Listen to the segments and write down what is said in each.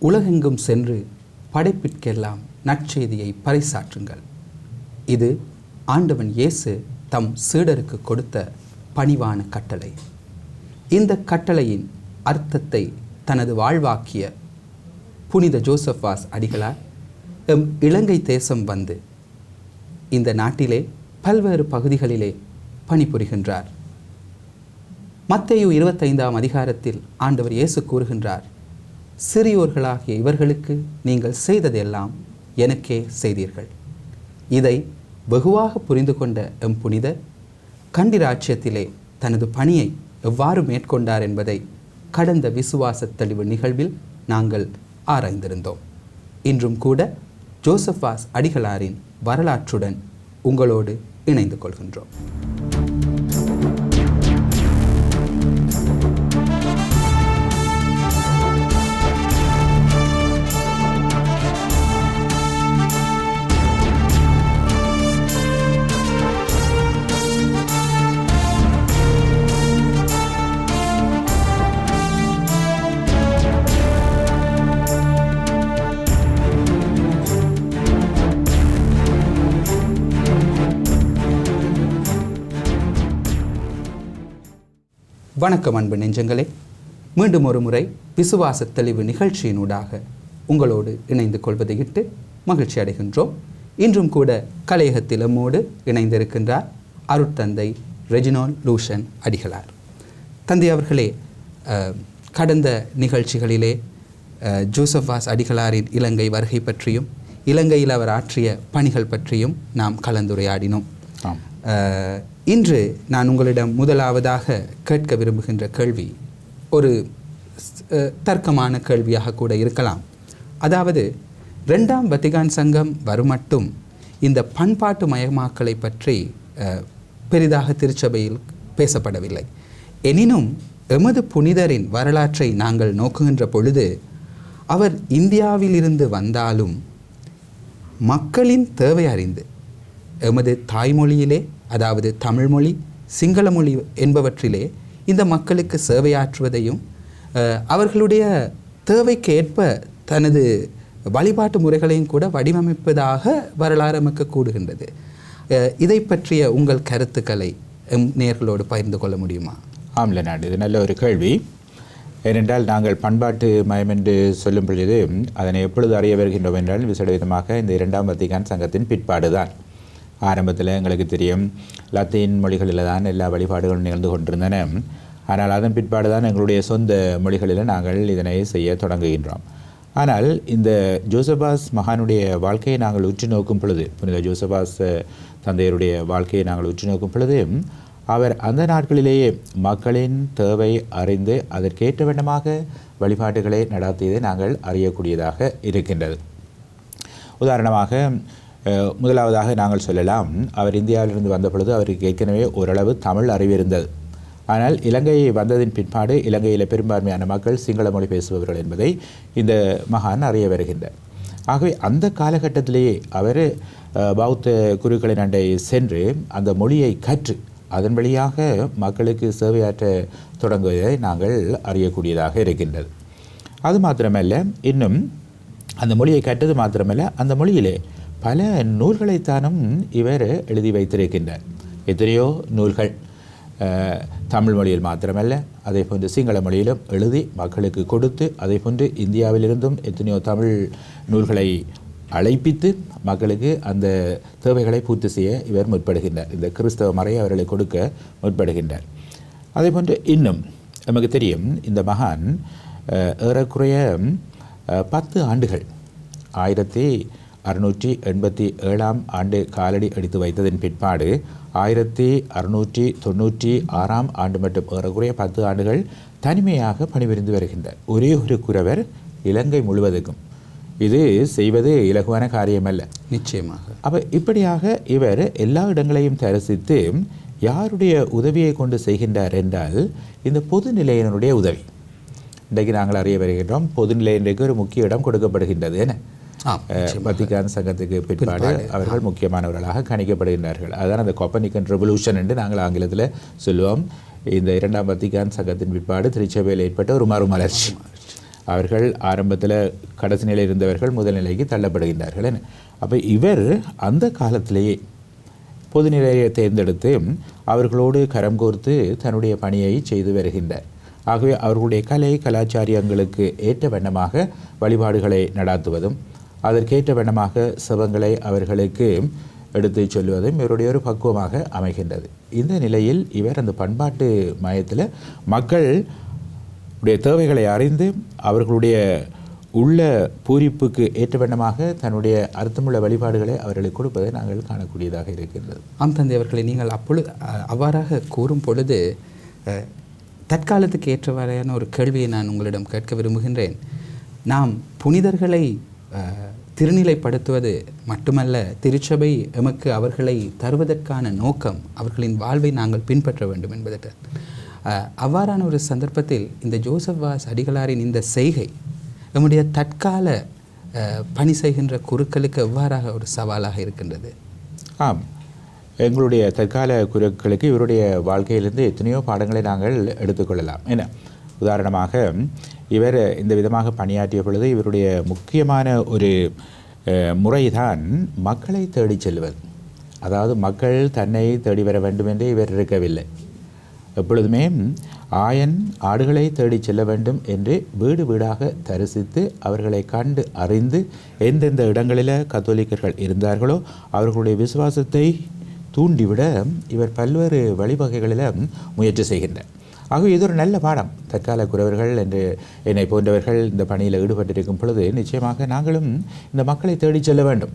உலகெங்கும் சென்று படைப்பிற்கெல்லாம் நற்செய்தியை பறைசாற்றுங்கள். இது ஆண்டவன் இயேசு தம் சீடருக்கு கொடுத்த பணிவான கட்டளை. இந்த கட்டளையின் அர்த்தத்தை தனது வாழ்வாக்கிய புனித ஜோசப்பாஸ் அடிகளார் எம் இலங்கை தேசம் வந்து இந்த நாட்டிலே பல்வேறு பகுதிகளிலே பணிபுரிகின்றார். மத்தேயு 25ஆம் அதிகாரத்தில் ஆண்டவர் இயேசு கூறுகின்றார், சிறியோர்களாகிய இவர்களுக்கு நீங்கள் செய்ததெல்லாம் எனக்கே செய்தீர்கள். இதை வெகுவாக புரிந்து கொண்ட எம் புனிதர் கண்டிராட்சியத்திலே தனது பணியை எவ்வாறு மேற்கொண்டார் என்பதை கடந்த விசுவாச தெளிவு நிகழ்வில் நாங்கள் ஆராய்ந்திருந்தோம். இன்றும் கூட ஜோசப்பாஸ் அடிகளாரின் வரலாற்றுடன் உங்களோடு இணைந்து கொள்கின்றோம். வணக்கம் அன்பு நெஞ்சங்களே, மீண்டும் ஒரு முறை விசுவாச தெளிவு நிகழ்ச்சியினூடாக உங்களோடு இணைந்து கொள்வதையிட்டு மகிழ்ச்சி அடைகின்றோம். இன்றும் கூட கலையகத்தில் நம்மோடு இணைந்திருக்கின்றார் அருட்தந்தை ரெஜினால் லூஷன் அடிகளார். தந்தை அவர்களே, கடந்த நிகழ்ச்சிகளிலே ஜோசப்பாஸ் அடிகளாரின் இலங்கை வருகை பற்றியும் இலங்கையில் அவர் ஆற்றிய பணிகள் பற்றியும் நாம் கலந்துரையாடினோம். இன்று நான் உங்களிடம் முதலாவதாக கேட்க விரும்புகின்ற கேள்வி ஒரு தர்க்கமான கேள்வியாக கூட இருக்கலாம். அதாவது, 2ஆம் வத்திகான் சங்கம் வருமட்டும் இந்த பண்பாட்டு மயமாக்கலை பற்றி பெரிதாக திருச்சபையில் பேசப்படவில்லை. எனினும் எமது புனிதரின் வரலாற்றை நாங்கள் நோக்குகின்ற பொழுது அவர் இந்தியாவிலிருந்து வந்தாலும் மக்களின் தேவை அறிந்து எமது தாய்மொழியிலே, அதாவது தமிழ் மொழி, சிங்கள மொழி என்பவற்றிலே இந்த மக்களுக்கு சேவையாற்றுவதையும் அவர்களுடைய தேவைக்கு ஏற்ப தனது வழிபாட்டு முறைகளையும் கூட வடிவமைப்பதாக வரலாறு நமக்கு கூடுகின்றது. இதை பற்றிய உங்கள் கருத்துக்களை நேயர்களோடு பகிர்ந்து கொள்ள முடியுமா? ஆம் லெனார்ட், இது நல்ல ஒரு கேள்வி. ஏனென்றால் நாங்கள் பண்பாட்டு மயம் என்று சொல்லும் பொழுது அதனை எப்பொழுது அறிய வருகின்றோம் என்றால் விசேட விதமாக இந்த 2ஆம் வத்திகான் சங்கத்தின் பிற்பாடுதான். ஆரம்பத்தில் எங்களுக்கு தெரியும் லத்தீன் மொழிகளில் தான் எல்லா வழிபாடுகளும் நிகழ்ந்து கொண்டிருந்தன. ஆனால் அதன் பிற்பாடு தான் எங்களுடைய சொந்த மொழிகளில் நாங்கள் இதனை செய்ய தொடங்குகின்றோம். ஆனால் இந்த ஜோசப்பாஸ் மகானுடைய வாழ்க்கையை நாங்கள் உற்று நோக்கும் பொழுது, புனித ஜோசப்பாஸ் தந்தையருடைய வாழ்க்கையை நாங்கள் உற்று நோக்கும் பொழுது, அவர் அந்த நாட்களிலேயே மக்களின் தேவை அறிந்து அதற்கேற்ற வண்ணமாக வழிபாடுகளை நடாத்தியதை நாங்கள் அறியக்கூடியதாக இருக்கின்றது. உதாரணமாக முதலாவதாக நாங்கள் சொல்லலாம், அவர் இந்தியாவிலிருந்து வந்த பொழுது அவருக்கு ஏற்கனவே ஓரளவு தமிழ் அறிவு இருந்தது. ஆனால் இலங்கை வந்ததின் பிற்பாடு இலங்கையில் பெரும்பான்மையான மக்கள் சிங்கள மொழி பேசுபவர்கள் என்பதை இந்த மகான் அறிய வருகின்றார். ஆகவே அந்த காலகட்டத்திலேயே அவர் பௌத்த குருக்களின் அண்டை சென்று அந்த மொழியை கற்று அதன் வழியாக மக்களுக்கு சேவையாற்ற தொடங்குவதை நாங்கள் அறியக்கூடியதாக இருக்கின்றது. அது மாத்திரமல்ல, இன்னும் அந்த மொழியை கற்றது மாத்திரமல்ல, அந்த மொழியிலே பல நூல்களைத்தானும் இவர் எழுதி வைத்திருக்கின்றார். எத்தனையோ நூல்கள் தமிழ் மொழியில் மாத்திரமல்ல, அதே போன்று சிங்கள மொழியிலும் எழுதி மக்களுக்கு கொடுத்து, அதே போன்று இந்தியாவிலிருந்தும் எத்தனையோ தமிழ் நூல்களை அழைப்பித்து மக்களுக்கு அந்த தேவைகளை பூர்த்தி செய்ய இவர் முற்படுகின்றார். இந்த கிறிஸ்தவ மறையை அவர்களை கொடுக்க முற்படுகின்றார். அதே போன்று இன்னும் நமக்கு தெரியும், இந்த மகான் ஏறக்குறைய 10 ஆண்டுகள் 1687ஆம் ஆண்டு காலடி எடுத்து வைத்ததின் பிற்பாடு 1696ஆம் ஆண்டு மட்டும் ஏறக்குறைய 10 ஆண்டுகள் தனிமையாக பணிபுரிந்து வருகின்றார். ஒரே ஒரு குரவர் இலங்கை முழுவதுக்கும். இது செய்வது இலகுவான காரியமல்ல, நிச்சயமாக. அப்போ இப்படியாக இவர் எல்லா இடங்களையும் தரிசித்து யாருடைய உதவியை கொண்டு செய்கின்றார் என்றால் இந்த பொதுநிலையினருடைய உதவி. இன்றைக்கு நாங்கள் அறிய வருகின்றோம், பொதுநிலை இன்றைக்கு ஒரு முக்கிய இடம் கொடுக்கப்படுகின்றது. என வத்திகான் சங்கத்துக்கு பிற்பாடு அவர்கள் முக்கியமானவர்களாக கணிக்கப்படுகின்றார்கள். அதுதான் அந்த கோப்பர்னிக்கன் ரெவல்யூஷன் என்று நாங்கள் ஆங்கிலத்தில் சொல்லுவோம். இந்த 2ஆம் வத்திகான் சங்கத்தின் பிற்பாடு திருச்சபையில் ஏற்பட்ட ஒரு மறுமலர்ச்சி. அவர்கள் ஆரம்பத்தில் கடைசி நிலையில் இருந்தவர்கள் முதல் நிலைக்கு தள்ளப்படுகின்றார்கள். அப்போ இவர் அந்த காலத்திலேயே பொதுநிலையை தேர்ந்தெடுத்து அவர்களோடு கரம் கோர்த்து தன்னுடைய பணியை செய்து வருகின்றார். ஆகவே அவர்களுடைய கலை கலாச்சாரியங்களுக்கு ஏற்ற வண்ணமாக வழிபாடுகளை நடாத்துவதும் அதற்கேற்ற வண்ணமாக சபங்களை அவர்களுக்கு எடுத்து சொல்வதும் இவருடைய ஒரு பக்குவமாக அமைகின்றது. இந்த நிலையில் இவர் அந்த பண்பாட்டு மையத்தில் மக்களுடைய தேவைகளை அறிந்து அவர்களுடைய உள்ள பூரிப்புக்கு ஏற்ற வண்ணமாக தன்னுடைய அர்த்தமுள்ள வழிபாடுகளை அவர்களுக்கு கொடுப்பதை நாங்கள் காணக்கூடியதாக இருக்கின்றது. ஆம் தந்தை அவர்களை நீங்கள் அவ்வாறாக கூறும் பொழுது தற்காலத்துக்கு ஏற்றவாறான ஒரு கேள்வியை நான் உங்களிடம் கேட்க விரும்புகின்றேன். நாம் புனிதர்களை திருநிலைப்படுத்துவது மட்டுமல்ல, திருச்சபை எமக்கு அவர்களை தருவதற்கான நோக்கம் அவர்களின் வாழ்வை நாங்கள் பின்பற்ற வேண்டும் என்பதற்கு அவ்வாறான ஒரு சந்தர்ப்பத்தில் இந்த ஜோசப் வாஸ் அடிகளாரின் இந்த செய்கை நம்முடைய தற்கால பணி செய்கின்ற குருக்களுக்கு எவ்வாறாக ஒரு சவாலாக இருக்கின்றது? ஆம், எங்களுடைய தற்கால குருக்களுக்கு இவருடைய வாழ்க்கையிலிருந்து எத்தனையோ பாடங்களை நாங்கள் எடுத்துக்கொள்ளலாம். ஏன்னா உதாரணமாக இவர் இந்த விதமாக பணியாற்றிய பொழுது இவருடைய முக்கியமான ஒரு முறைதான் மக்களை தேடி செல்வது. அதாவது மக்கள் தன்னை தேடி வர வேண்டும் என்று இவர் இருக்கவில்லை. எப்பொழுதுமே ஆயன் ஆடுகளை தேடி செல்ல வேண்டும் என்று வீடு வீடாக தரிசித்து அவர்களை கண்டு அறிந்து எந்தெந்த இடங்களில் கத்தோலிக்கர்கள் இருந்தார்களோ அவர்களுடைய விசுவாசத்தை தூண்டிவிட இவர் பல்வேறு வழிவகைகளில் முயற்சி செய்கின்றார். ஆகவே இது ஒரு நல்ல பாடம். தற்கால குறவர்கள் என்று என்னை போன்றவர்கள் இந்த பணியில் ஈடுபட்டிருக்கும் பொழுது நிச்சயமாக நாங்களும் இந்த மக்களை தேடி செல்ல வேண்டும்.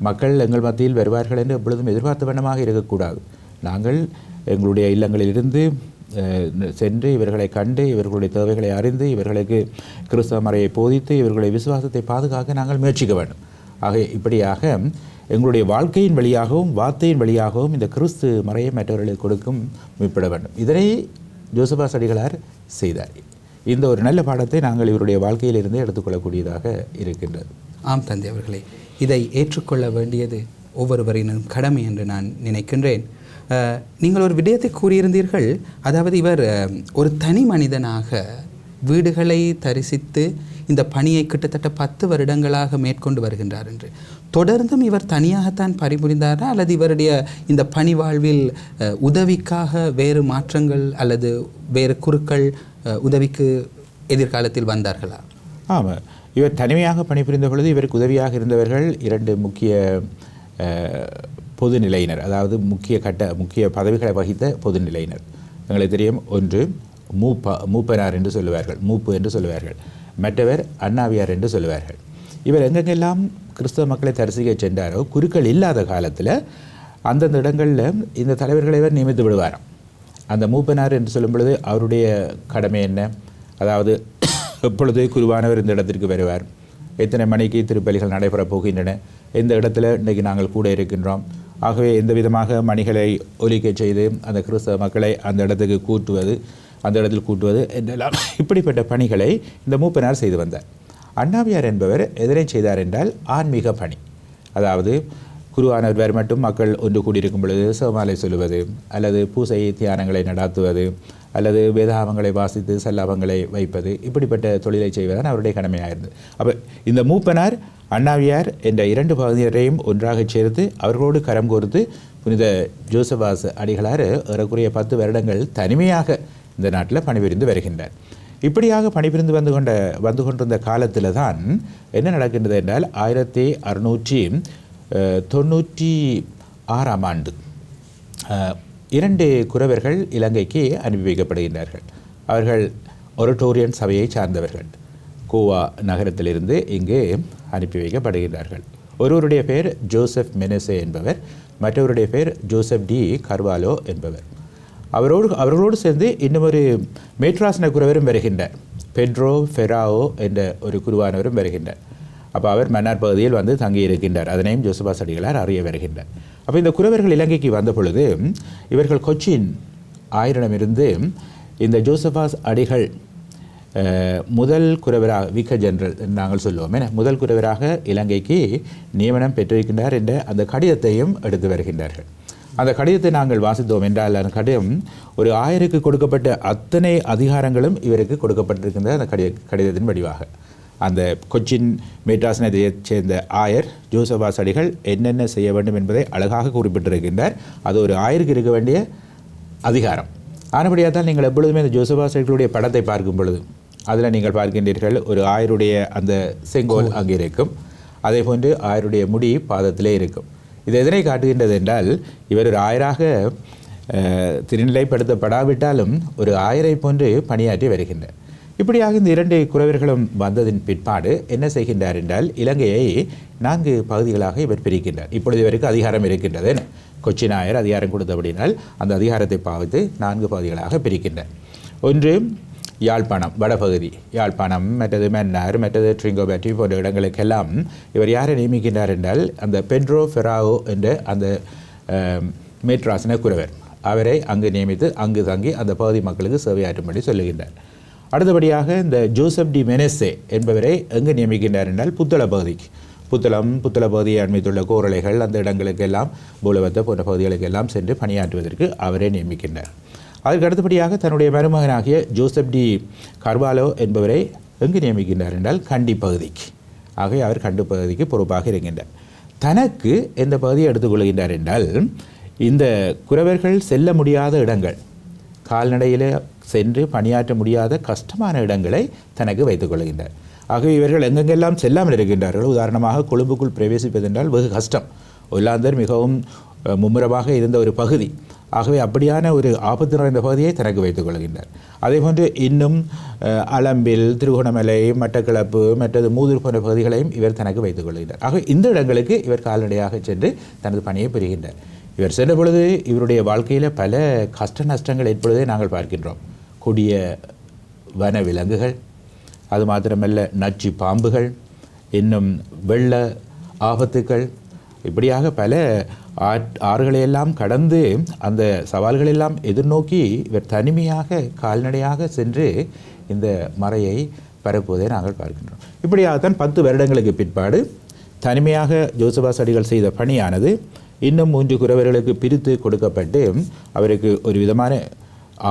மக்கள் எங்கள் மத்தியில் வருவார்கள் என்று எப்பொழுதும் எதிர்பார்த்த வண்ணமாக இருக்கக்கூடாது. நாங்கள் எங்களுடைய இல்லங்களிலிருந்து சென்று இவர்களை கண்டு இவர்களுடைய தேவைகளை அறிந்து இவர்களுக்கு கிறிஸ்தவ மறையை போதித்து இவர்களுடைய விசுவாசத்தை பாதுகாக்க நாங்கள் முயற்சிக்க வேண்டும். ஆக இப்படியாக எங்களுடைய வாழ்க்கையின் வழியாகவும் வார்த்தையின் வழியாகவும் இந்த கிறிஸ்து மறையை மற்றவர்களுக்கு கொடுக்கும் முற்பட வேண்டும். இதனை ஜோசப் வாஸ் அடிகளார் செய்தார். இந்த ஒரு நல்ல பாடத்தை நாங்கள் இவருடைய வாழ்க்கையிலிருந்து எடுத்துக்கொள்ளக்கூடியதாக இருக்கின்றது. ஆம் தந்தை அவர்களே, இதை ஏற்றுக்கொள்ள வேண்டியது ஒவ்வொருவரினும் கடமை என்று நான் நினைக்கின்றேன். நீங்கள் ஒரு விடயத்தை கூறியிருந்தீர்கள், அதாவது இவர் ஒரு தனி மனிதனாக வீடுகளை தரிசித்து இந்த பணியை கிட்டத்தட்ட 10 வருடங்களாக மேற்கொண்டு வருகின்றார் என்று. தொடர்ந்தும் இவர் தனியாகத்தான் பணிபுரிந்தாரா அல்லது இவருடைய இந்த பணி வாழ்வில் உதவிக்காக வேறு மாற்றங்கள் அல்லது வேறு குருக்கள் உதவிக்கு எதிர்காலத்தில் வந்தார்களா? ஆமாம், இவர் தனிமையாக பணிபுரிந்த பொழுது இவருக்கு உதவியாக இருந்தவர்கள் 2 முக்கிய பொதுநிலையினர், அதாவது முக்கிய பதவிகளை வகித்த பொதுநிலையினர். எங்களுக்கு தெரியும், ஒன்று மூப்பனார் என்று சொல்லுவார்கள், மூப்பு என்று சொல்லுவார்கள். மற்றவர் அண்ணாவியார் என்று சொல்லுவார்கள். இவர் எங்கெங்கெல்லாம் கிறிஸ்தவ மக்களை தரிசிக்க சென்றாரோ குருக்கள் இல்லாத காலத்தில் அந்தந்த இடங்களில் இந்த தலைவர்களை இவர் நியமித்து விடுவாராம். அந்த மூப்பனார் என்று சொல்லும் பொழுது அவருடைய கடமை என்ன, அதாவது எப்பொழுது குருவானவர் இந்த இடத்திற்கு வருவார், எத்தனை மணிக்கு திருப்பலிகள் நடைபெறப் போகின்றன, எந்த இடத்துல இன்றைக்கு நாங்கள் கூட இருக்கின்றோம், ஆகவே எந்த விதமாக மணிகளை ஒலிக்க செய்து அந்த கிறிஸ்தவ மக்களை அந்த இடத்துக்கு கூட்டுவது என்றெல்லாம் இப்படிப்பட்ட பணிகளை இந்த மூப்பனார் செய்து வந்தார். அண்ணாவியார் என்பவர் எதனை செய்தார் என்றால் ஆன்மீக பணி. அதாவது குருவானவர் மட்டும் மக்கள் ஒன்று கூடியிருக்கும் பொழுது சிவமாலை சொல்லுவது அல்லது பூசை தியானங்களை நடாத்துவது அல்லது வேதாகமங்களை வாசித்து சல்லாபங்களை வைப்பது, இப்படிப்பட்ட தொழிலை செய்வதுதான் அவருடைய கடமையாக இருந்தது. அப்போ இந்த மூப்பனார் அண்ணாவியார் என்ற 2 பகுதியினரையும் ஒன்றாக சேர்த்து அவர்களோடு கரம் கோர்த்து புனித ஜோசப் வாஸ் அடிகளார் ஏறக்குறைய 10 வருடங்கள் தனிமையாக இந்த நாட்டில் பணிபுரிந்து வருகின்றார். இப்படியாக பணிபுரிந்து வந்து கொண்டிருந்த காலத்தில் தான் என்ன நடக்கின்றது என்றால் 1696ஆம் ஆண்டு 2 குறவர்கள் இலங்கைக்கு அனுப்பி வைக்கப்படுகின்றார்கள். அவர்கள் ஒரட்டோரியன் சபையை சார்ந்தவர்கள். கோவா நகரத்திலிருந்து இங்கு அனுப்பி வைக்கப்படுகின்றார்கள். ஒருவருடைய பெயர் ஜோசப் மெனசே என்பவர், மற்றவருடைய பெயர் ஜோசப் டி கர்வாலோ என்பவர். அவர்களோடு சேர்ந்து இன்னும் ஒரு மேட்ராசன குருவரும் வருகின்றார், பெட்ரோ ஃபெராவோ என்ற ஒரு குருவானவரும் வருகின்றார். அப்போ அவர் மன்னார் பகுதியில் வந்து தங்கியிருக்கின்றார். அதனையும் ஜோசப் வாஸ் அடிகளார் அறிய வருகின்றார். அப்போ இந்த குருவர்கள் இலங்கைக்கு வந்த பொழுது இவர்கள் கொச்சின் ஆயிரமிருந்து இந்த ஜோசப் வாஸ் அடிகள் முதல் குரவராக விக்க ஜெனரல் நாங்கள் சொல்லுவோம், முதல் குரவராக இலங்கைக்கு நியமனம் பெற்றிருக்கின்றார் என்ற அந்த கடிதத்தையும் எடுத்து வருகின்றார்கள். அந்த கடிதத்தை நாங்கள் வாசித்தோம் என்றால் அந்த கடிதம் ஒரு ஆயருக்கு கொடுக்கப்பட்ட அத்தனை அதிகாரங்களும் இவருக்கு கொடுக்கப்பட்டிருக்கின்ற அந்த கடிதத்தின் வடிவாக அந்த கொச்சின் மெட்ராஸ்னத்தைச் சேர்ந்த ஆயர் ஜோசபாஸ் அடிகள் என்னென்ன செய்ய வேண்டும் என்பதை அழகாக குறிப்பிட்டிருக்கின்றார். அது ஒரு ஆயருக்கு இருக்க வேண்டிய அதிகாரம். ஆனபடியாக தான் நீங்கள் எப்பொழுதுமே இந்த ஜோசபாஸ் அடிகளுடைய படத்தை பார்க்கும் பொழுது அதில் நீங்கள் பார்க்கின்றீர்கள் ஒரு ஆயருடைய அந்த செங்கோல் அங்கே இருக்கும், அதே போன்று ஆயருடைய முடி பாதத்திலே இருக்கும். இது எதனை காட்டுகின்றது என்றால் இவர் ஒரு ஆயராக திருநிலைப்படுத்தப்படாவிட்டாலும் ஒரு ஆயரை போன்று பணியாற்றி வருகின்றார். இப்படியாக இந்த 2 குறவர்களும் வந்ததின் பிற்பாடு என்ன செய்கின்றார் என்றால் இலங்கையை 4 பகுதிகளாக இவர் பிரிக்கின்றார். இப்பொழுது இவருக்கு அதிகாரம் இருக்கின்றது. கொச்சின் ஆயர் அதிகாரம் கொடுத்தபடினால் அந்த அதிகாரத்தை பாவித்து 4 பகுதிகளாக பிரிக்கின்றார். ஒன்று யாழ்ப்பாணம் வடபகுதி, யாழ்ப்பாணம், மற்றது மன்னார், மற்றது ட்ரிங்கோபேட்டி போன்ற இடங்களுக்கெல்லாம் இவர் யாரை நியமிக்கின்றார் என்றால் அந்த பெட்ரோ ஃபெராவோ என்ற அந்த மெட்ராஸ்ன குறவர் அவரை அங்கு நியமித்து அங்கு தங்கி அந்த பகுதி மக்களுக்கு சேவையாற்றும்படி சொல்லுகின்றார். அடுத்தபடியாக இந்த ஜோசப் டி மெனெசே என்பவரை எங்கு நியமிக்கின்றார் என்றால் புத்தள பகுதிக்கு, புத்தள பகுதியை அண்மித்துள்ள கோரளைகள் அந்த இடங்களுக்கெல்லாம் பூலவத்த போன்ற பகுதிகளுக்கெல்லாம் சென்று பணியாற்றுவதற்கு அவரை நியமிக்கின்றார். அதற்கு அடுத்தபடியாக தன்னுடைய மருமகனாகிய ஜோசப் டி கர்வாலோ என்பவரை எங்கு நியமிக்கின்றார் என்றால் கண்டி பகுதிக்கு. ஆகவே அவர் கண்டி பகுதிக்கு பொறுப்பாக இருக்கின்றார். தனக்கு எந்த பகுதியை எடுத்துக்கொள்கின்றார் என்றால் இந்த குறவர்கள் செல்ல முடியாத இடங்கள், கால்நடையில் சென்று பணியாற்ற முடியாத கஷ்டமான இடங்களை தனக்கு வைத்துக் கொள்கின்றார். ஆகவே இவர்கள் எங்கெங்கெல்லாம் செல்லாமல் இருக்கின்றார்கள், உதாரணமாக கொழும்புக்குள் பிரவேசிப்பதென்றால் வெகு கஷ்டம். ஒல்லாந்தர் மிகவும் மும்முரமாக இருந்த ஒரு பகுதி. ஆகவே அப்படியான ஒரு ஆபத்து நிறைந்த பகுதியை தனக்கு வைத்துக் கொள்கின்றார். அதேபோன்று இன்னும் அலம்பில், திருகோணமலை, மட்டக்களப்பு, மற்றது மூதூர் போன்ற பகுதிகளையும் இவர் தனக்கு வைத்துக் கொள்கின்றார். ஆகவே இந்த இடங்களுக்கு இவர் கால்நடையாக சென்று தனது பணியை பெறுகின்றார். இவர் சென்ற பொழுது இவருடைய வாழ்க்கையில் பல கஷ்ட நஷ்டங்கள் ஏற்படுவதை நாங்கள் பார்க்கின்றோம். கொடிய வன விலங்குகள், அது மாத்திரமல்ல நச்சு பாம்புகள், இன்னும் வெள்ள ஆபத்துக்கள், இப்படியாக பல ஆறுகளையெல்லாம் கடந்து அந்த சவால்களெல்லாம் எதிர்நோக்கி இவர் தனிமையாக கால்நடையாக சென்று இந்த மறையை பரப்புவதை நாங்கள் பார்க்கின்றோம். இப்படியாகத்தான் 10 வருடங்களுக்கு பிற்பாடு தனிமையாக ஜோசபாஸ் அடிகள் செய்த பணியானது இன்னும் 3 குறவர்களுக்கு பிரித்து கொடுக்கப்பட்டு அவருக்கு ஒரு விதமான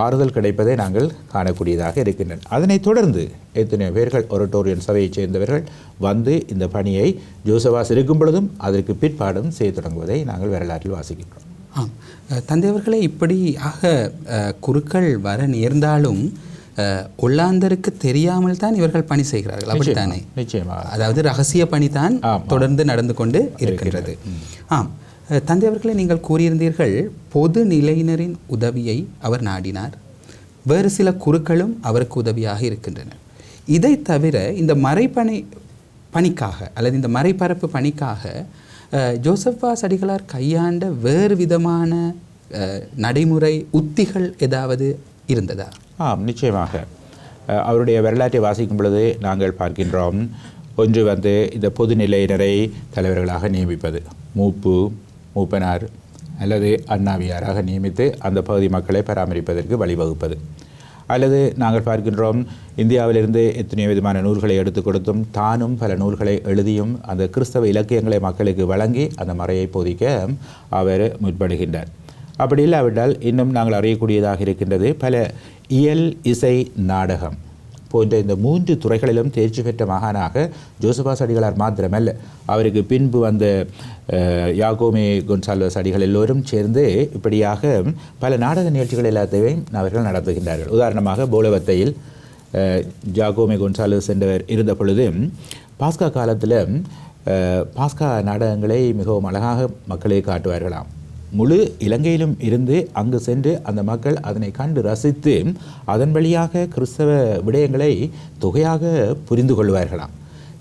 ஆறுதல் கிடைப்பதை நாங்கள் காணக்கூடியதாக இருக்கின்றன. அதனைத் தொடர்ந்து எத்தனையோ பேர்கள் ஒரட்டோரியன் சபையைச் சேர்ந்தவர்கள் வந்து இந்த பணியை ஜோசபாஸ் இருக்கும் பொழுதும் அதற்கு பிற்பாடும் செய்ய தொடங்குவதை நாங்கள் வரலாற்றில் வாசிக்கின்றோம். ஆம், தந்தையவர்களே, இப்படியாக குருக்கள் வர நேர்ந்தாலும் ஒல்லாந்தருக்கு தெரியாமல் தான் இவர்கள் பணி செய்கிறார்கள், அப்படித்தானே? நிச்சயமாக. அதாவது ரகசிய பணி தான் தொடர்ந்து நடந்து கொண்டு இருக்கின்றது. ஆம் தந்தையவர்களை, நீங்கள் கூறியிருந்தீர்கள் பொது நிலையினரின் உதவியை அவர் நாடினார், வேறு சில குருக்களும் அவருக்கு உதவியாக இருக்கின்றனர். இதை தவிர இந்த பணிக்காக அல்லது இந்த மறைபரப்பு பணிக்காக ஜோசப்பாஸ் அடிகளார் கையாண்ட வேறு விதமான நடைமுறை உத்திகள் ஏதாவது இருந்ததா? நிச்சயமாக. அவருடைய வரலாற்றை வாசிக்கும் பொழுது நாங்கள் பார்க்கின்றோம். ஒன்று இந்த பொதுநிலையினரை தலைவர்களாக நியமிப்பது, மூப்பனார் அல்லது அண்ணாவியாராக நியமித்து அந்த பகுதி மக்களை பராமரிப்பதற்கு வழிவகுப்பது. அல்லது நாங்கள் பார்க்கின்றோம் இந்தியாவிலிருந்து எத்தனையோ விதமான நூல்களை எடுத்து கொடுத்தும் தானும் பல நூல்களை எழுதியும் அந்த கிறிஸ்தவ இலக்கியங்களை மக்களுக்கு வழங்கி அந்த மறையை போதிக்க அவர் முற்படுகின்றார். அப்படி இல்லாவிட்டால் இன்னும் நாங்கள் அறியக்கூடியதாக இருக்கின்றது பல இயல், இசை, நாடகம் போன்ற இந்த 3 துறைகளிலும் தேர்ச்சி பெற்ற மகானாக ஜோசபாஸ் அடிகளார் மாத்திரமல்ல, அவருக்கு பின்பு வந்த யாகோமே கொன்சால்வஸ் அடிகள் எல்லோரும் சேர்ந்து இப்படியாக பல நாடக நிகழ்ச்சிகள் எல்லாத்தையும் அவர்கள் நடத்துகின்றார்கள். உதாரணமாக போலவத்தையில் ஜாகோமே கொன்சால்வஸ் என்பவர் இருந்த பொழுது பாஸ்கா காலத்தில் பாஸ்கா நாடகங்களை மிகவும் அழகாக மக்களுக்கு காட்டுவார்களாம். முழு இலங்கையிலும் இருந்து அங்கு சென்று அந்த மக்கள் அதனை கண்டு ரசித்து அதன் வழியாக கிறிஸ்தவ விடயங்களை தொகையாக புரிந்து கொள்வார்களாம்.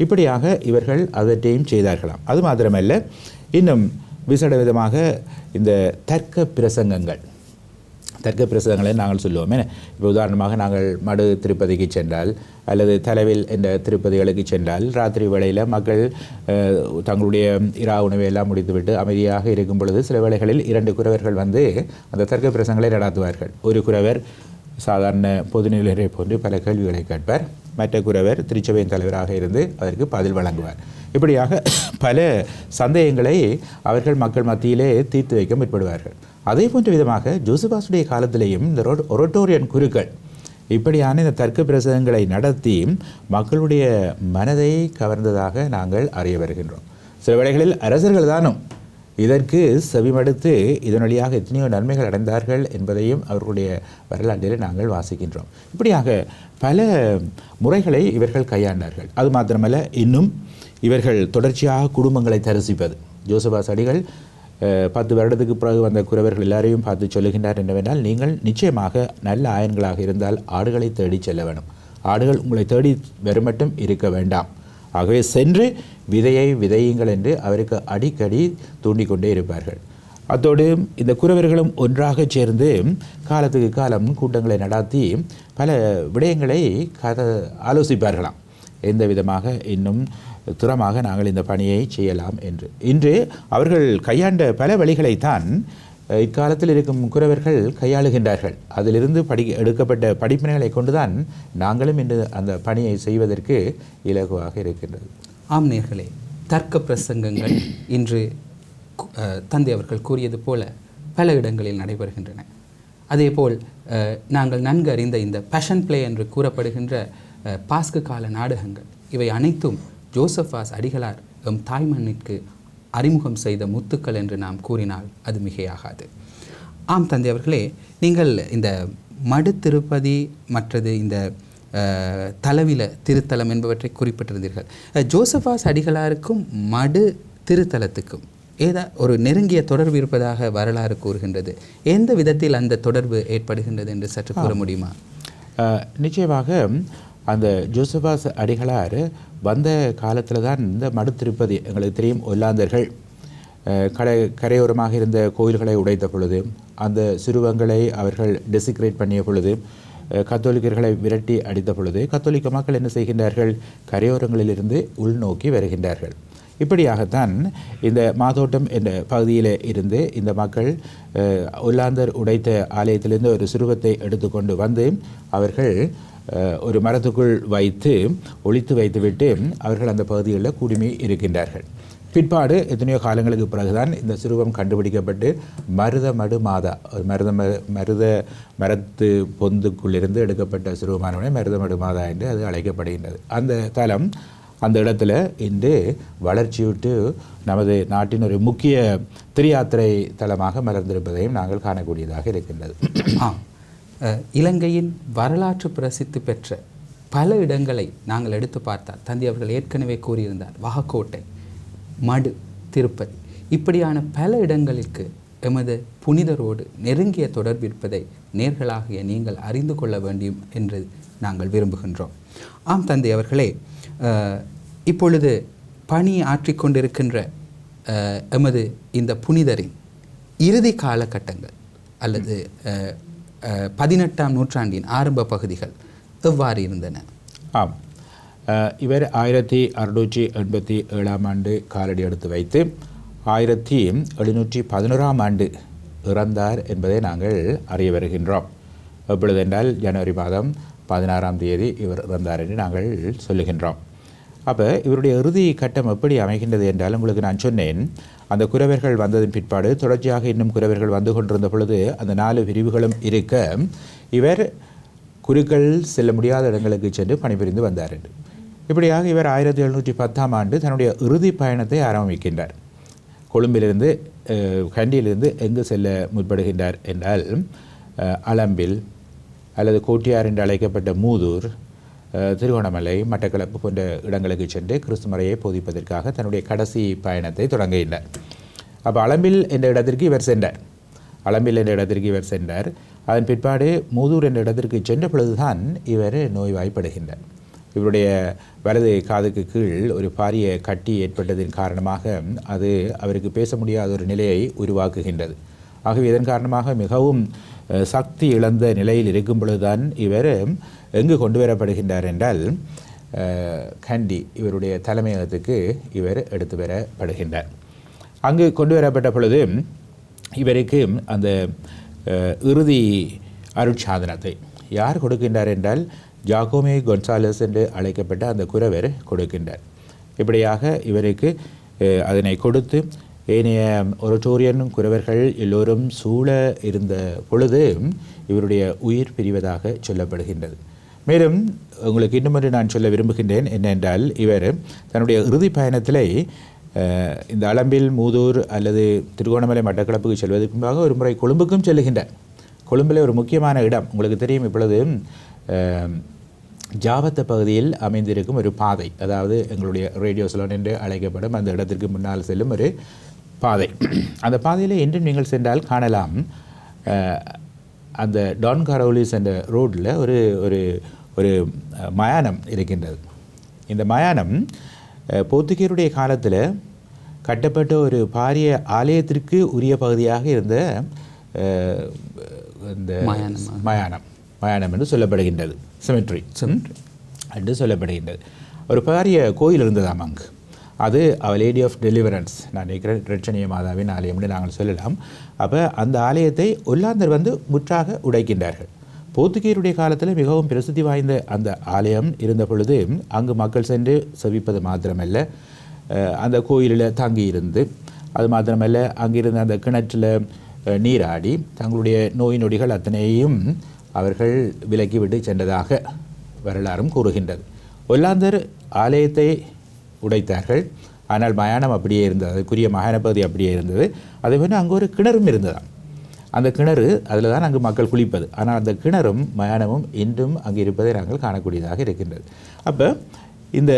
இப்படியாக இவர்கள் அதற்றையும் செய்தார்களாம். அது மாத்திரமல்ல, இன்னும் விசேட விதமாக இந்த தர்க்க பிரசங்கங்களை நாங்கள் சொல்லுவோமே. இப்போ உதாரணமாக நாங்கள் மடு திருப்பதிக்கு சென்றால் அல்லது தலைவில் என்ற திருப்பதிகளுக்கு சென்றால் ராத்திரி வேளையில் மக்கள் தங்களுடைய இரா உணவை எல்லாம் முடித்துவிட்டு அமைதியாக இருக்கும் பொழுது சில வேளைகளில் 2 குறவர்கள் வந்து அந்த தர்க்க பிரசங்களை நடாத்துவார்கள். ஒரு குறவர் சாதாரண பொதுநிலையை போன்று பல கேள்விகளை கேட்பார். மற்ற குரவர் திருச்சபையின் தலைவராக இருந்து அதற்கு பதில் வழங்குவார். இப்படியாக பல சந்தேகங்களை அவர்கள் மக்கள் மத்தியிலே தீர்த்து வைக்க முற்படுவார்கள். அதே போன்ற விதமாக ஜோசபாசுடைய காலத்திலேயும் இந்த ஒரட்டோரியன் குருக்கள் இப்படியான இந்த தர்க்க பிரசங்கங்களை நடத்தி மக்களுடைய மனதை கவர்ந்ததாக நாங்கள் அறிய வருகின்றோம். சில வேளைகளில் அரசர்கள் தானும் இதற்கு செவிமடுத்து இதன் வழியாக எத்தனையோ நன்மைகள் அடைந்தார்கள் என்பதையும் அவர்களுடைய வரலாற்றில் நாங்கள் வாசிக்கின்றோம். இப்படியாக பல முறைகளை இவர்கள் கையாண்டார்கள். அது மாத்திரமல்ல, இன்னும் இவர்கள் தொடர்ச்சியாக குடும்பங்களை தரிசிப்பது. ஜோசபாஸ் அடிகள் 10 வருடத்துக்கு பிறகு வந்த குரவர்கள் எல்லாரையும் பார்த்து சொல்லுகின்றார் என்னவென்றால், நீங்கள் நிச்சயமாக நல்ல ஆயன்களாக இருந்தால் ஆடுகளை தேடி செல்ல வேணும். ஆடுகள் உங்களை தேடி வருமட்டும் இருக்க வேண்டாம். ஆகவே சென்று விதையை விதையுங்கள் என்று அவருக்கு அடிக்கடி தூண்டிக்கொண்டே இருப்பார்கள். அத்தோடு இந்த குரவர்களும் ஒன்றாக சேர்ந்து காலத்துக்கு காலம் கூட்டங்களை நடாத்தி பல விடயங்களை ஆலோசிப்பார்களாம். எந்த விதமாக இன்னும் துரமாக நாங்கள் இந்த பணியை செய்யலாம் என்று. இன்று அவர்கள் கையாண்ட பல வழிகளைத்தான் இக்காலத்தில் இருக்கும் குரவர்கள் கையாளுகின்றார்கள். அதிலிருந்து எடுக்கப்பட்ட படிப்பினைகளை கொண்டுதான் நாங்களும் இன்று அந்த பணியை செய்வதற்கு இலகுவாக இருக்கின்றது. ஆம் நேயர்களே, தர்க்க பிரசங்கங்கள் இன்று தந்தை அவர்கள் கூறியது போல பல இடங்களில் நடைபெறுகின்றன. அதேபோல் நாங்கள் நன்கு அறிந்த இந்த பேஷன் பிளே என்று கூறப்படுகின்ற பாஸ்கு கால நாடகங்கள், இவை அனைத்தும் ஜோசபாஸ் அடிகளார் எம் தாய்மண்ணிற்கு அறிமுகம் செய்த முத்துக்கள் என்று நாம் கூறினால் அது மிகையாகாது. ஆம் தந்தை அவர்களே, நீங்கள் இந்த மடு திருப்பதி மற்றது இந்த தலவில திருத்தலம் என்பவற்றை குறிப்பிட்டிருந்தீர்கள். ஜோசபாஸ் அடிகளாருக்கும் மடு திருத்தலத்துக்கும் ஒரு நெருங்கிய தொடர்பு இருப்பதாக வரலாறு கூறுகின்றது. எந்த விதத்தில் அந்த தொடர்பு ஏற்படுகின்றது என்று சற்று கூற முடியுமா? நிச்சயமாக அந்த ஜோசபாஸ் அடிகளார் வந்த காலத்தில் தான் இந்த மடு திருப்பதி, எங்களுக்கு தெரியும், ஒல்லாந்தர்கள் கரையோரமாக இருந்த கோயில்களை உடைத்த பொழுது, அந்த சிறுவங்களை அவர்கள் டெசிக்ரேட் பண்ணிய பொழுது, கத்தோலிக்கர்களை விரட்டி அடித்த பொழுது கத்தோலிக்க மக்கள் என்ன செய்கின்றார்கள்? கரையோரங்களிலிருந்து உள்நோக்கி வருகின்றார்கள். இப்படியாகத்தான் இந்த மாதோட்டம் என்ற பகுதியில் இருந்து இந்த மக்கள் ஒல்லாந்தர் உடைத்த ஆலயத்திலிருந்து ஒரு சிறுவத்தை எடுத்துக்கொண்டு வந்து அவர்கள் ஒரு மரத்துக்குள் வைத்து ஒளித்து வைத்துவிட்டு அவர்கள் அந்த பகுதிகளில் குடுமி இருக்கின்றார்கள். பிற்பாடு எத்தனையோ காலங்களுக்கு பிறகுதான் இந்த சிறுவம் கண்டுபிடிக்கப்பட்டு மருத மாதா, மரத்து பொந்துக்குள்ளிருந்து எடுக்கப்பட்ட சிறுவமானவனே மருத மாதா என்று அது அழைக்கப்படுகின்றது. அந்த தலம் அந்த இடத்துல இன்று வளர்ச்சியுட்டு நமது நாட்டின் ஒரு முக்கிய திரியாத்திரை தலமாக மலர்ந்திருப்பதையும் நாங்கள் காணக்கூடியதாக இருக்கின்றது. இலங்கையின் வரலாற்று பிரசித்தி பெற்ற பல இடங்களை நாங்கள் எடுத்து பார்த்தால், தந்தை அவர்கள் ஏற்கனவே கூறியிருந்தார், வகக்கோட்டை, மடு, திருப்பதி, இப்படியான பல இடங்களுக்கு எமது புனிதரோடு நெருங்கிய தொடர்பு இருப்பதை நேர்களாகிய நீங்கள் அறிந்து கொள்ள வேண்டும் என்று நாங்கள் விரும்புகின்றோம். ஆம் தந்தை அவர்களே, இப்பொழுது பணி ஆற்றிக்கொண்டிருக்கின்ற எமது இந்த புனிதரின் இறுதி காலகட்டங்கள் அல்லது 18ஆம் நூற்றாண்டின் ஆரம்ப பகுதிகள் எவ்வாறு இருந்தன? ஆம், இவர் 1687ஆம் ஆண்டு காலடி எடுத்து வைத்து 1711ஆம் ஆண்டு இறந்தார் என்பதை நாங்கள் அறிய வருகின்றோம். எப்பொழுதென்றால் ஜனவரி மாதம் 16ஆம் தேதி இவர் இறந்தார் என்று நாங்கள் சொல்லுகின்றோம். அப்போ இவருடைய இறுதி கட்டம் எப்படி அமைகின்றது என்றால், உங்களுக்கு நான் சொன்னேன், அந்த குரவர்கள் வந்ததன் பிற்பாடு தொடர்ச்சியாக இன்னும் குரவர்கள் வந்து கொண்டிருந்த பொழுது அந்த 4 பிரிவுகளும் இருக்க இவர் குருக்கள் செல்ல முடியாத இடங்களுக்கு சென்று பணிபுரிந்து வந்தார் என்று. இப்படியாக இவர் 1710ஆம் ஆண்டு தன்னுடைய இறுதி பயணத்தை ஆரம்பிக்கின்றார். கொழும்பிலிருந்து கண்டியிலிருந்து எங்கு செல்ல முற்படுகின்றார் என்றால், அலம்பில் அல்லது கோட்டியார் என்று அழைக்கப்பட்ட மூதூர், திருகோணமலை, மட்டக்களப்பு போன்ற இடங்களுக்கு சென்று கிறிஸ்துமறையை போதிப்பதற்காக தன்னுடைய கடைசி பயணத்தை தொடங்குகின்றார். அப்போ அலம்பில் என்ற இடத்திற்கு இவர் சென்றார். அதன் பிற்பாடு மூதூர் என்ற இடத்திற்கு சென்ற பொழுதுதான் இவர் நோய்வாய்ப்படுகின்றார். இவருடைய வலது காதுக்கு கீழ் ஒரு பாரிய கட்டி ஏற்பட்டதின் காரணமாக அது அவருக்கு பேச முடியாத ஒரு நிலையை உருவாக்குகின்றது. ஆகவே இதன் காரணமாக மிகவும் சக்தி இழந்த நிலையில் இருக்கும் பொழுதுதான் இவர் எங்கு கொண்டு வரப்படுகின்றார் என்றால், கண்டி இவருடைய தலைமையகத்துக்கு இவர் எடுத்து வரப்படுகின்றார். அங்கு கொண்டு வரப்பட்ட பொழுது இவருக்கு அந்த இறுதி அருட்சாதனத்தை யார் கொடுக்கின்றார் என்றால், ஜாகோமே கொன்சாலஸ் என்று அழைக்கப்பட்ட அந்த குரவர் கொடுக்கின்றார். இப்படியாக இவருக்கு அதனை கொடுத்து ஏனைய ஒரட்டோரியன் குரவர்கள் எல்லோரும் சூழ இருந்த பொழுது இவருடைய உயிர் பிரிவதாக சொல்லப்படுகின்றது. மேலும் உங்களுக்கு இன்னும் நான் சொல்ல விரும்புகின்றேன் என்னென்றால், இவர் தன்னுடைய இறுதி பயணத்திலே இந்த அளம்பில், மூதூர் அல்லது திருகோணமலை, மட்டக்களப்புக்கு செல்வதற்கு முன்பாக ஒரு முறை கொழும்புக்கும் செல்லுகின்றார். கொழும்பில் ஒரு முக்கியமான இடம் உங்களுக்கு தெரியும். இப்பொழுது ஜாவத்த பகுதியில் அமைந்திருக்கும் ஒரு பாதை, அதாவது எங்களுடைய ரேடியோ சலோன் என்று அழைக்கப்படும் அந்த இடத்திற்கு முன்னால் செல்லும் ஒரு பாதை. அந்த பாதையில் இன்றும் நீங்கள் சென்றால் காணலாம், அந்த டான் காரோலிஸ் என்ற ரோட்டில் ஒரு ஒரு ஒரு மயானம் இருக்கின்றது. இந்த மயானம் போர்த்துகீயருடைய காலத்தில் கட்டப்பட்ட ஒரு பாரிய ஆலயத்திற்கு உரிய பகுதியாக இருந்த இந்த மயானம் என்று சொல்லப்படுகின்றது. செமெட்ரி என்று சொல்லப்படுகின்றது. ஒரு பாரிய கோயில் இருந்ததாம் அங்கு. அது அவர் லேடி ஆஃப் டெலிவரன்ஸ், நான் நினைக்கிறேன் இரட்சணிய மாதாவின் ஆலயம் என்று நாங்கள் சொல்லலாம். அப்போ அந்த ஆலயத்தை ஒல்லாந்தர் வந்து முற்றாக உடைக்கின்றார்கள். போர்த்துகீயருடைய காலத்தில் மிகவும் பிரசித்தி வாய்ந்த அந்த ஆலயம் இருந்த பொழுது அங்கு மக்கள் சென்று செவிப்பது மாத்திரமல்ல, அந்த கோயிலில் தங்கியிருந்து, அது மாத்திரமல்ல அங்கிருந்த அந்த கிணற்றில் நீராடி தங்களுடைய நோய் நொடிகள் அத்தனையும் அவர்கள் விலக்கிவிட்டு சென்றதாக வரலாறும் கூறுகின்றது. ஒல்லாந்தர் ஆலயத்தை உடைத்தார்கள், ஆனால் மயானம் அப்படியே இருந்தது, அதுக்குரிய மயான பகுதி அப்படியே இருந்தது. அதே போல அங்கே ஒரு கிணறும் இருந்ததாம். அந்த கிணறு, அதில் தான் அங்கு மக்கள் குளிப்பது. ஆனால் அந்த கிணறும் மயானமும் இன்றும் அங்கே இருப்பதை நாங்கள் காணக்கூடியதாக இருக்கின்றது. அப்போ இந்த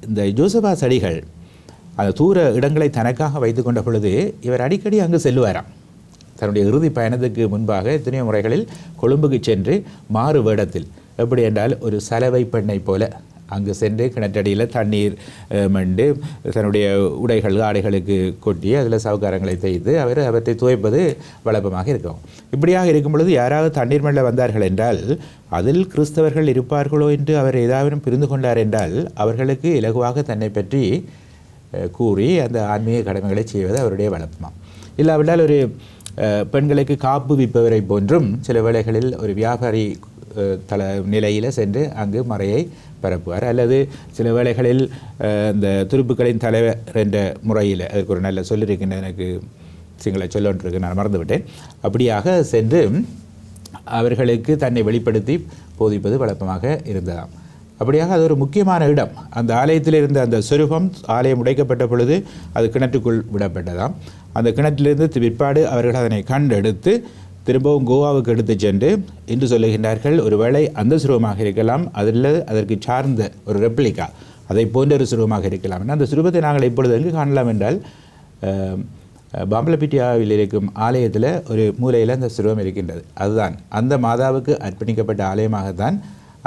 இந்த ஜோசபாஸ் அடிகள் அந்த தூர இடங்களை தனக்காக வைத்து கொண்ட பொழுது இவர் அடிக்கடி அங்கு செல்லுவாராம். தன்னுடைய இறுதி பயணத்துக்கு முன்பாக எத்தனையோ முறைகளில் கொழும்புக்கு சென்று மாறு வேடத்தில், எப்படி என்றால் ஒரு சலவை பெண்ணை போல அங்கு சென்று கிணற்றடியில் தண்ணீர் மண்டு தன்னுடைய உடைகள் ஆடைகளுக்கு கொட்டி அதில் சவுக்காரங்களை தேய்த்து அவற்றை துவைப்பது வழக்கமாக இருக்கும். இப்படியாக இருக்கும் பொழுது யாராவது தண்ணீர் மண்ணில் வந்தார்கள் என்றால் அதில் கிறிஸ்தவர்கள் இருப்பார்களோ என்று அவர் ஏதாவது புரிந்து கொண்டார் என்றால் அவர்களுக்கு இலகுவாக தன்னை பற்றி கூறி அந்த ஆன்மீக கடமைகளை செய்வது அவருடைய வழக்கமாம். இல்லாவிட்டால் ஒரு பெண்களுக்கு காப்பு விற்பவரை போன்றும் சில வேளைகளில் ஒரு வியாபாரி நிலையில் சென்று அங்கு மறையை பரப்புவார். அல்லது சில வேளைகளில் இந்த துருப்புக்களின் தலைவர் என்ற முறையில், அதற்கு ஒரு நல்ல சொல்லியிருக்கின்ற எனக்கு சிங்கள சொல்லொன்றிருக்கு, நான் மறந்துவிட்டேன், அப்படியாக சென்று அவர்களுக்கு தன்னை வெளிப்படுத்தி போதிப்பது வழக்கமாக இருந்ததாம். அப்படியாக அது ஒரு முக்கியமான இடம். அந்த ஆலயத்தில் இருந்த அந்த சொரூபம் ஆலயம் உடைக்கப்பட்ட பொழுது அது கிணற்றுக்குள் விடப்பட்டதாம். அந்த கிணற்றிலிருந்து பிற்பாடு அவர்கள் அதனை கண்டெடுத்து திரும்பவும் கோவாவுக்கு எடுத்து சென்று என்று சொல்லுகின்றார்கள், ஒருவேளை அந்த சுரூபமாக இருக்கலாம், அதில் அதற்கு சார்ந்த ஒரு ரெப்ளிகா, அதை போன்ற ஒரு சுரூபமாக இருக்கலாம். அந்த சுரூபத்தை நாங்கள் இப்பொழுது எங்கு காணலாம் என்றால், பாம்பலப்பிட்டியாவில் இருக்கும் ஆலயத்தில் ஒரு மூலையில் அந்த சுரூபம் இருக்கின்றது. அதுதான் அந்த மாதாவுக்கு அர்ப்பணிக்கப்பட்ட ஆலயமாகத்தான்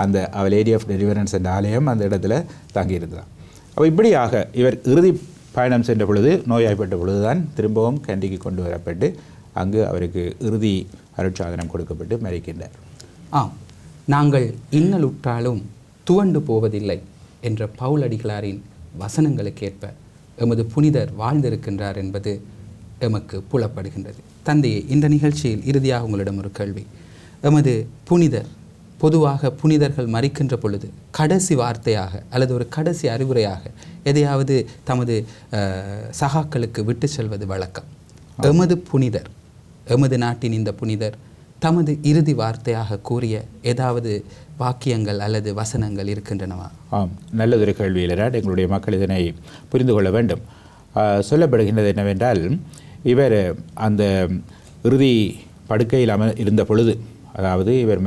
அந்த அவர் லேடி ஆஃப் டெலிவரன்ஸ் என்ற ஆலயம் அந்த இடத்துல தங்கியிருந்தான். அப்போ இப்படியாக இவர் இறுதி பயணம் சென்ற பொழுது, நோயாய்ப்பட்ட பொழுதுதான் திரும்பவும் கண்டிக்கு கொண்டு வரப்பட்டு அங்கு அவருக்கு இறுதி அருட்சாதனம் கொடுக்கப்பட்டு மரிக்கின்றார். நாங்கள் இன்னலுற்றாலும் துவண்டு போவதில்லை என்ற பவுலடிகளாரின் வசனங்களுக்கேற்ப எமது புனிதர் வாழ்ந்திருக்கின்றார் என்பது எமக்கு புலப்படுகின்றது. தந்தையே, இந்த நிகழ்ச்சியில் இறுதியாக உங்களிடம் ஒரு கேள்வி. எமது புனிதர், பொதுவாக புனிதர்கள் மரிக்கின்ற பொழுது கடைசி வார்த்தையாக அல்லது ஒரு கடைசி அறிவுரையாக எதையாவது தமது சகாக்களுக்கு விட்டு செல்வது வழக்கம். எமது புனிதர், எமது நாட்டின் இந்த புனிதர் தமது இறுதி வார்த்தையாக கூறிய ஏதாவது வாக்கியங்கள் அல்லது வசனங்கள் இருக்கின்றனவா? நல்லதொரு கேள்வியிலராட், எங்களுடைய மக்கள் இதனை புரிந்து கொள்ள வேண்டும். சொல்லப்படுகின்றது என்னவென்றால், இவர் அந்த இறுதி படுக்கையில் இருந்த பொழுது, அதாவது இவர்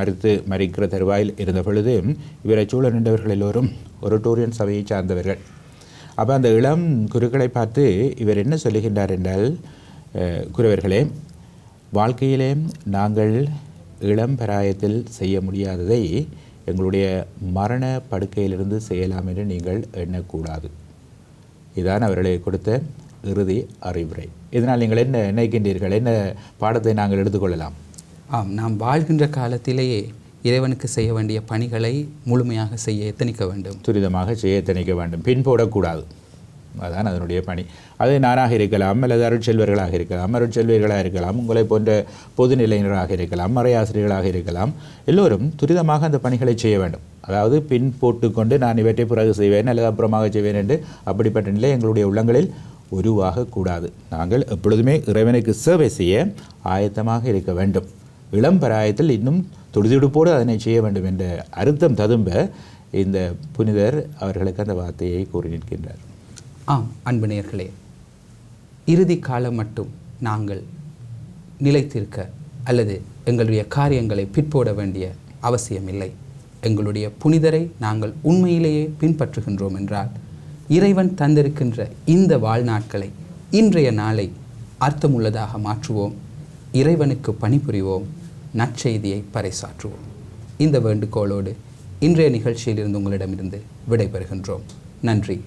மரிக்கிற தருவாயில் இருந்த பொழுது இவரை சூழ நின்றவர்கள் எல்லோரும் ஒரட்டோரியன் சபையை சார்ந்தவர்கள். அப்போ அந்த இளம் குருக்களை பார்த்து இவர் என்ன சொல்லுகின்றார் என்றால், குருவர்களே, வாழ்க்கையிலே நாங்கள் இளம் பிராயத்தில் செய்ய முடியாததை எங்களுடைய மரண படுக்கையிலிருந்து செய்யலாம் என்று நீங்கள் எண்ணக்கூடாது. இதுதான் அவர்களை கொடுத்த இறுதி அறிவுரை. இதனால் நீங்கள் என்ன நினைக்கின்றீர்கள்? என்ன பாடத்தை நாங்கள் எடுத்துக்கொள்ளலாம்? நாம் வாழ்கின்ற காலத்திலேயே இறைவனுக்கு செய்ய வேண்டிய பணிகளை முழுமையாக செய்ய எத்தனிக்க வேண்டும், துரிதமாக செய்ய எத்தனிக்க வேண்டும், பின்போடக்கூடாது. அதுதான் அதனுடைய பணி. அது நானாக இருக்கலாம், அல்லது அருட்செல்வர்களாக இருக்கலாம், அருட்செல்வர்களாக இருக்கலாம், உங்களை போன்ற பொதுநிலையினராக இருக்கலாம், மறையாசிரியர்களாக இருக்கலாம். எல்லோரும் துரிதமாக அந்த பணிகளை செய்ய வேண்டும். அதாவது பின் போட்டுக்கொண்டு நான் இவற்றை பிறகு செய்வேன் அல்லது அப்புறமாக செய்வேன் என்று அப்படிப்பட்ட நிலை எங்களுடைய உள்ளங்களில் உருவாகக்கூடாது. நாங்கள் எப்பொழுதுமே இறைவனுக்கு சேவை செய்ய ஆயத்தமாக இருக்க வேண்டும். இளம் பராயத்தில் இன்னும் துடிதுடிப்போடு அதனை செய்ய வேண்டும் என்ற அர்த்தம் ததும்ப இந்த புனிதர் அவர்களுக்கு அந்த வார்த்தையை கூறி நிற்கின்றார். ஆம் அன்பு நேயர்களே, இறுதி காலம் மட்டும் நாங்கள் நிலைத்திருக்க அல்லது எங்களுடைய காரியங்களை பிற்போட வேண்டிய அவசியமில்லை. எங்களுடைய புனிதரை நாங்கள் உண்மையிலேயே பின்பற்றுகின்றோம் என்றால் இறைவன் தந்திருக்கின்ற இந்த வாழ்நாட்களை, இன்றைய நாளை அர்த்தமுள்ளதாக மாற்றுவோம், இறைவனுக்கு பணிபுரிவோம், நற்செய்தியை பறைசாற்றுவோம். இந்த வேண்டுகோளோடு இன்றைய நிகழ்ச்சியிலிருந்து உங்களிடமிருந்து விடைபெறுகின்றோம். நன்றி.